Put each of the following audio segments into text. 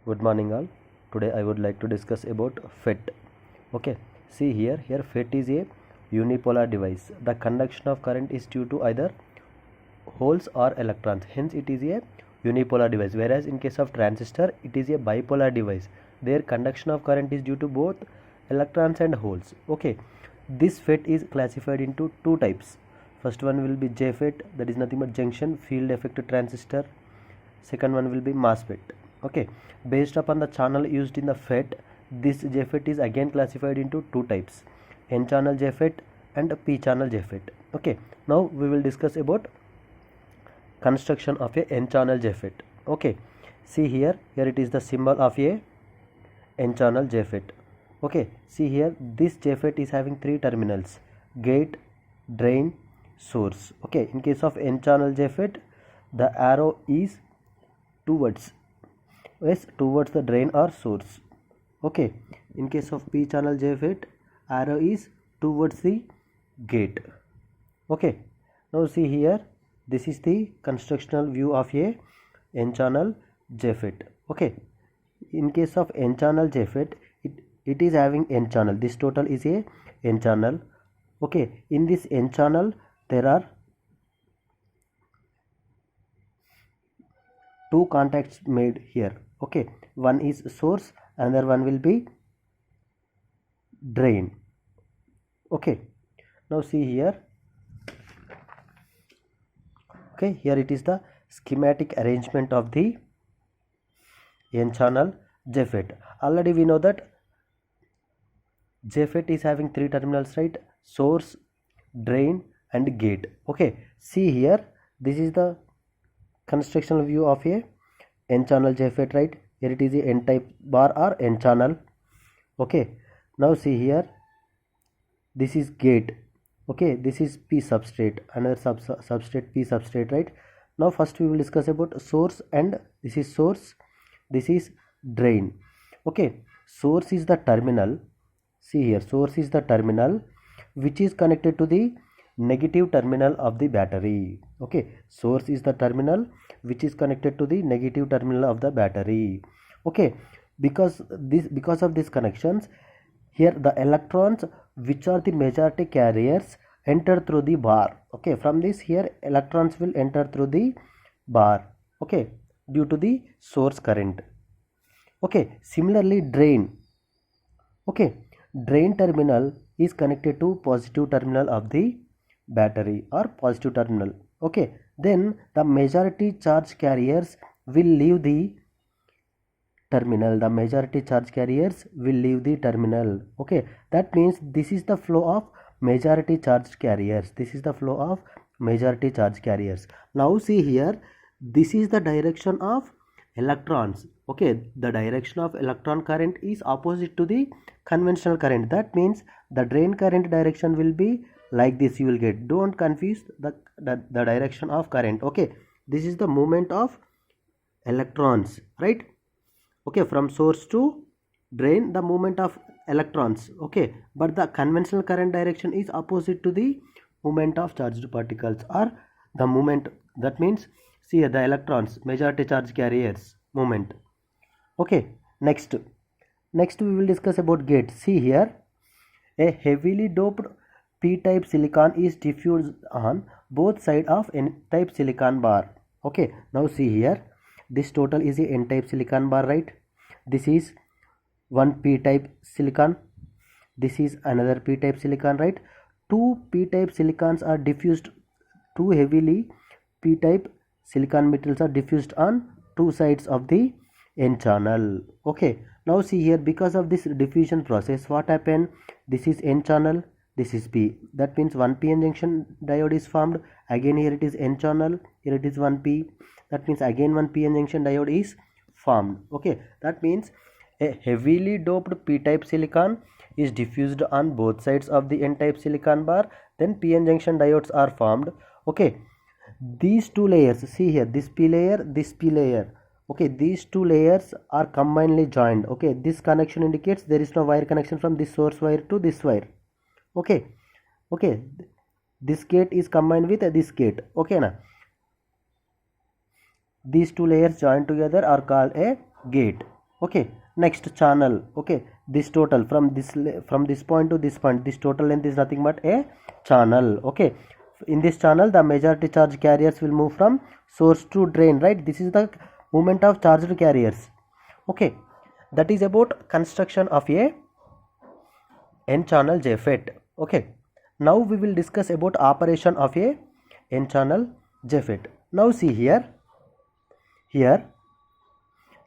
Good morning all. Today I would like to discuss about FET. Okay, see here FET is a unipolar device. The conduction of current is due to either holes or electrons. Hence it is a unipolar device. Whereas in case of transistor it is a bipolar device. Their conduction of current is due to both electrons and holes. Okay, this FET is classified into two types. First one will be JFET, that is nothing but junction field effect transistor. Second one will be MOSFET. Okay, based upon the channel used in the FET, this JFET is again classified into two types, N channel JFET and P channel JFET. Okay, now we will discuss about construction of a N channel JFET. Okay, see here it is the symbol of a N channel JFET. Okay, see here this JFET is having three terminals: gate, drain, source. Okay, in case of N channel JFET, the arrow is towards the drain or source. Okay, in case of P channel JFET, arrow is towards the gate. Okay, now see here, this is the constructional view of a N channel JFET. Okay, in case of N channel JFET, it is having N channel. This total is a N channel. Okay, in this N channel there are two contacts made here. Okay, one is source, another one will be drain. Okay, now see here. Okay, here it is the schematic arrangement of the N channel JFET. Already we know that JFET is having three terminals, right? Source, drain and gate. Okay, see here, this is the constructional view of a N channel JFET, right? Here it is a N type bar or N channel. Okay, now see here, this is gate. Okay, this is P substrate, another substrate P substrate, right? Now first we will discuss about source, and this is source, this is drain. Okay, source is the terminal. See here, source is the terminal which is connected to the negative terminal of the battery. Okay, source is the terminal which is connected to the negative terminal of the battery. Okay, because of these connections, here the electrons, which are the majority carriers, enter through the bar. Okay, from this here electrons will enter through the bar. Okay, due to the source current. Okay, similarly drain. Okay, drain terminal is connected to positive terminal of the battery or positive terminal. Okay, then the majority charge carriers will leave the terminal. The majority charge carriers will leave the terminal. Okay, that means this is the flow of majority charge carriers. This is the flow of majority charge carriers. Now see here, this is the direction of electrons. Okay, the direction of electron current is opposite to the conventional current. That means the drain current direction will be like this. You will get, don't confuse the direction of current. Okay, this is the movement of electrons, right? Okay, from source to drain, the movement of electrons. Okay, but the conventional current direction is opposite to the movement of charged particles, or the movement, that means see here the electrons, majority charge carriers movement. Okay, next we will discuss about gate. See here, a heavily doped p-type silicon is diffused on both sides of n-type silicon bar. Okay, now see here, this total is a n-type silicon bar, right? This is one p-type silicon, this is another p-type silicon, right? Two p-type silicons are diffused, two heavily p-type silicon metals are diffused on two sides of the N channel. Okay, now see here, because of this diffusion process, what happened? This is N channel, this is P. That means one PN junction diode is formed. Again here it is N channel, here it is one P. That means again one PN junction diode is formed. Okay, that means a heavily doped p-type silicon is diffused on both sides of the n-type silicon bar, then PN junction diodes are formed. Okay, these two layers, see here, this P layer, this P layer. Okay, these two layers are combinedly joined. Okay, this connection indicates there is no wire connection from this source wire to this wire. Okay, this gate is combined with this gate. Okay, now these two layers joined together are called a gate. Okay, next channel. Okay, this total from this point to this point, this total length is nothing but a channel. Okay, in this channel the majority charge carriers will move from source to drain, right? This is the movement of charged carriers. Okay, that is about construction of a n channel JFET. Okay, now we will discuss about operation of a n channel JFET. Now see here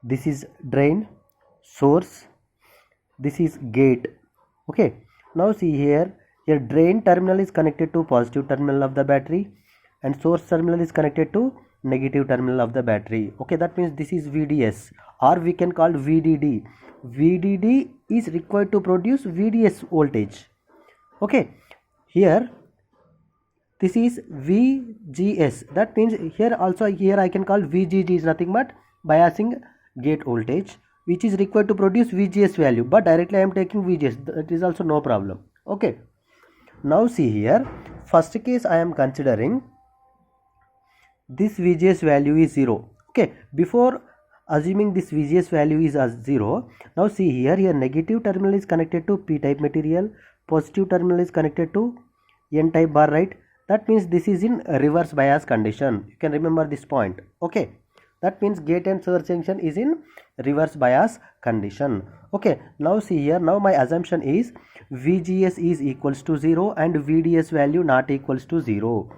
this is drain, source, this is gate. Okay, now see here drain terminal is connected to positive terminal of the battery and source terminal is connected to negative terminal of the battery. Okay, that means this is VDS, or we can call VDD. VDD is required to produce VDS voltage. Okay, here this is VGS, that means here I can call VGG is nothing but biasing gate voltage, which is required to produce VGS value, but directly I am taking VGS, that is also no problem. Okay, now see here, first case I am considering this VGS value is 0. Okay, before assuming this VGS value is as 0, now see here negative terminal is connected to P type material, positive terminal is connected to N type bar, right? That means this is in reverse bias condition. You can remember this point. Okay, that means gate and source junction is in reverse bias condition. Okay, now see here, now my assumption is VGS is equals to 0 and VDS value not equals to 0.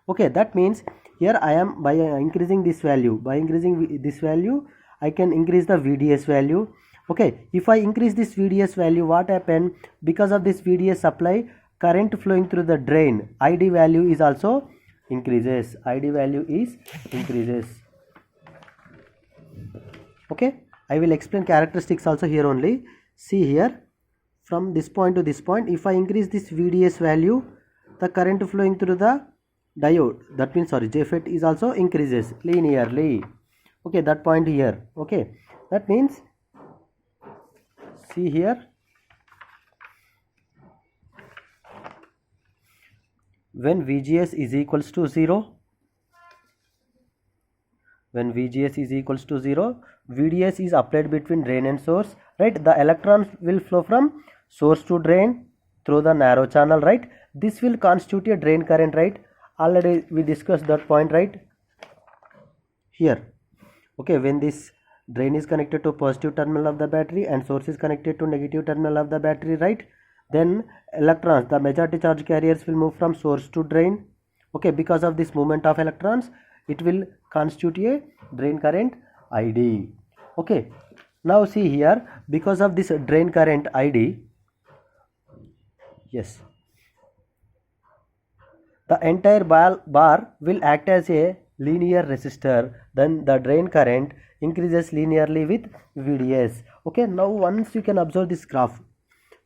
Okay, that means here I am by increasing this value, I can increase the VDS value. Okay, if I increase this VDS value, what happen? Because of this VDS supply, current flowing through the drain, ID value is also increases. Okay, I will explain characteristics also here only. See here, from this point to this point, if I increase this VDS value, the current flowing through the diode, that means JFET is also increases linearly. Okay, that point here. Okay, that means see here, when VGS is equals to 0, VDS is applied between drain and source, right? The electrons will flow from source to drain through the narrow channel, right? This will constitute a drain current, right? Already we discussed that point, right? Here. Okay, when this drain is connected to positive terminal of the battery and source is connected to negative terminal of the battery, right? Then electrons, the majority charge carriers will move from source to drain. Okay, because of this movement of electrons, it will constitute a drain current ID. Okay, now see here, because of this drain current ID, yes, the entire bar will act as a linear resistor. Then the drain current increases linearly with VDS. Okay, now once you can observe this graph.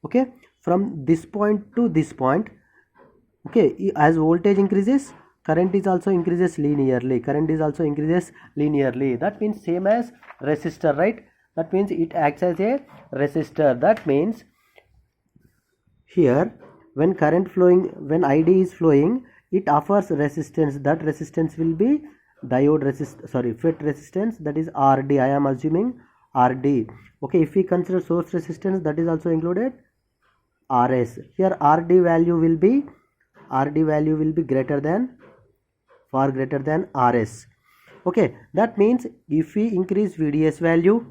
Okay, from this point to this point, okay, as voltage increases, current is also increases linearly. That means same as resistor, right? That means it acts as a resistor. That means here when current flowing, when ID is flowing, it offers resistance. That resistance will be diode FET resistance, that is RD. I am assuming RD. Okay, if we consider source resistance, that is also included RS. Here RD value will be far greater than RS. Okay, that means if we increase VDS value,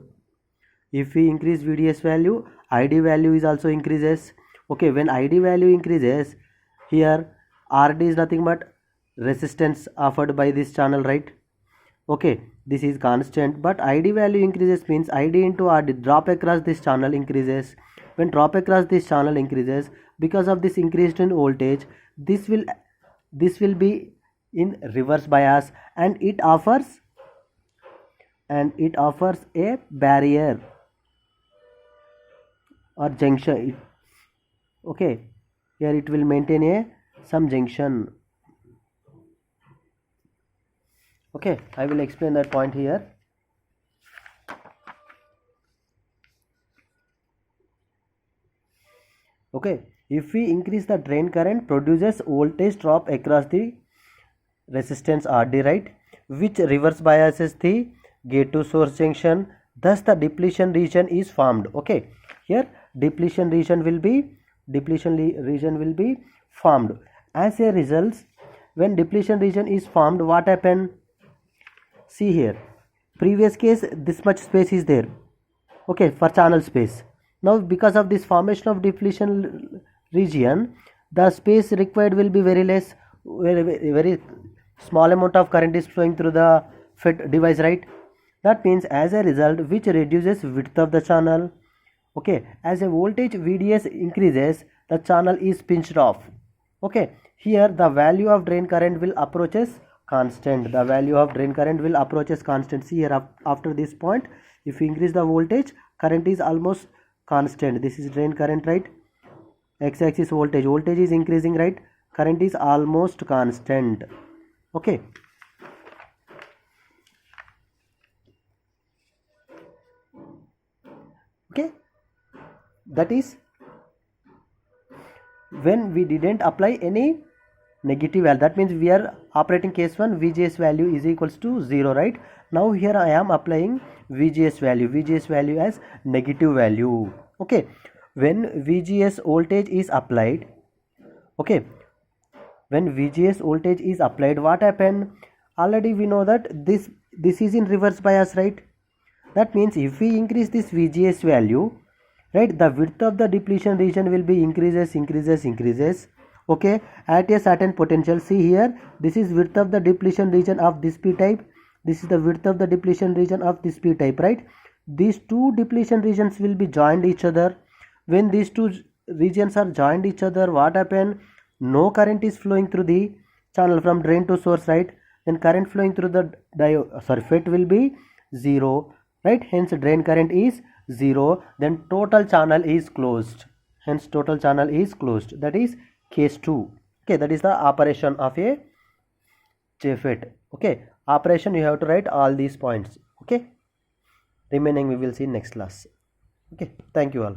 ID value is also increases. Okay, when ID value increases, here RD is nothing but resistance offered by this channel, right? Okay, this is constant, but ID value increases means ID into RD, drop across this channel increases. When drop across this channel increases, because of this increased in voltage, this will be in reverse bias, and it offers a barrier or junction. Okay, here it will maintain some junction. Okay, I will explain that point here. Okay, if we increase the drain current, produces voltage drop across the resistance RD, right, which reverse biases the gate to source junction. thus the depletion region is formed. Okay, here depletion region will be formed. As a result, when depletion region is formed, what happened? See here, previous case this much space is there, okay, for channel space. Now because of this formation of depletion region, the space required will be very less, very small amount of current is flowing through the FET device, right? That means as a result, which reduces width of the channel. Okay, as a voltage VDS increases, the channel is pinched off. Okay, here the value of drain current will approaches constant. The value of drain current will approaches constant. See here, after this point, if you increase the voltage, current is almost constant. This is drain current, right? X-axis voltage is increasing, right? Current is almost constant. Okay, okay, that is when we didn't apply any negative value. That means we are operating case 1, VGS value is equals to 0, right? Now here I am applying VGS value as negative value. Okay, when VGS voltage is applied, okay, when VGS voltage is applied, what happened? Already we know that this is in reverse bias, right? That means if we increase this VGS value, right, the width of the depletion region will be increases. Okay, at a certain potential. See here, this is width of the depletion region of this p type, this is the width of the depletion region of this p type, right? These two depletion regions will be joined each other. When these two regions are joined each other, what happen? No current is flowing through the channel from drain to source, right? Then current flowing through the FET will be 0, right? Hence drain current is 0. Then total channel is closed. Hence total channel is closed. That is case 2. Okay, that is the operation of a JFET. Okay, operation you have to write all these points. Okay, remaining we will see in next class. Okay, thank you all.